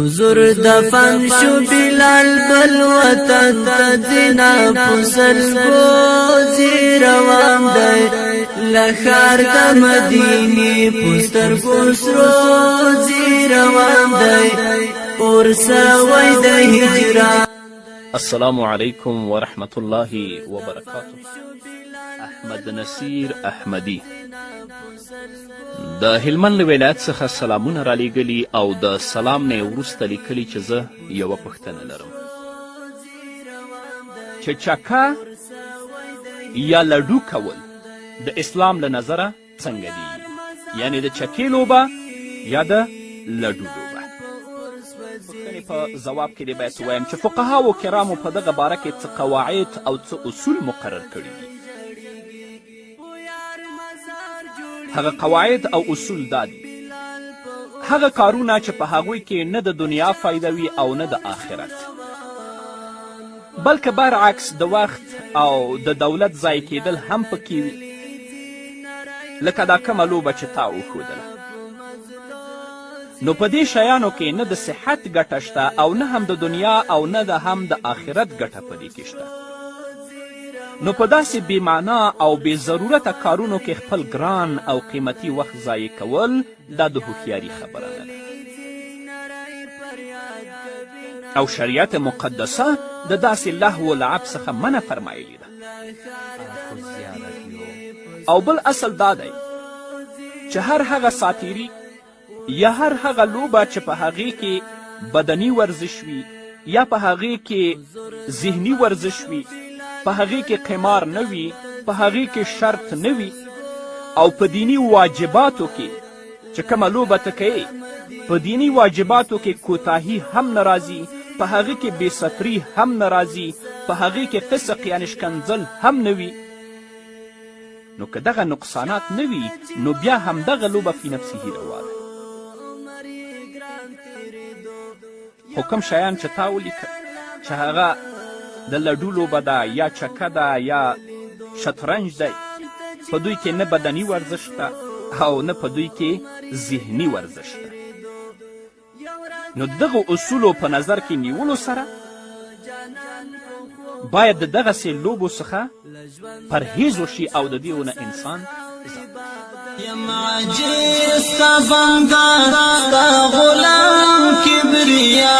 حضور دفن شو بلال بل وطن تزینا پسل گوزی روان دی لخار دا مدینی پستر گسروزی روان دی ارسا وید هجران. السلام علیکم ورحمت الله وبرکاته. احمد نصیر احمدی د هلمند له ولایت څخه سلامونه رالیږلي او د سلام نه وروسته لیکلي چې زه یوه پوښتنه لرم چې چکه یا لډو کول د اسلام له نظره څنګه دي؟ یعنې د چکې لوبه یا د لډو لوبه؟ پوښتنې په ځواب کې دې باید ووایم چې فقهاو کرامو په دغه باره کې څه قواعد او څه اصول مقرر کړي دي. هغه قواعد او اصول دا دي: هغه کارونه چې په هغوی کې نه د دنیا فایده وي او نه د آخرت، بلکې برعکس د وخت او د دولت ضایع کیدل هم پکې وي، لکه دا کومه لوبه چې تا وښودله. نو په دې شیانو کې نه د صحت ګټه شته او نه هم د دنیا او نه د هم د آخرت ګټه په دې کې شته. نو په داسې بې معنا او بې ضرورته کارونو کې خپل ګران او قیمتي وخت ضایع کول دا د هوښیاري خبره نه ده. او شریعت مقدسه د داسې لهو و لعب څخه منع فرمایلې ده. او بل اصل دا دی چې هر هغه ساتیري یا هر هغه لوبه چې په هغې کې بدني ورزش وي یا په هغې کې ذهني ورزش وي، په هغې کې قمار نه وي، په هغې کې شرط نه وي، او په دینی واجباتو کې چې کومه لوبه ته کوې په دینی واجباتو کې کوتاهي هم نه راځي، په هغې کې بېستري هم نه راځي، په هغې کې فسق یعنې شکنځل هم نه وي، نو که دغه نقصانات نه وي نو بیا همدغه لوبه فی نفسه روا ده. خو کوم شیان چې تا ولیکه چې هغه د لډو لوبه ده یا چکه ده یا شطرنج دی، په دوی کې نه بدني ورزش ده او نه په دوی کې ذهني ورزش ده. نو دغه اصولو په نظر کې نیولو سره باید د دغسې لوبو څخه پرهیز وشي او د دې ونه انسان یم عجیب ستا بنده ستا غلام کبریا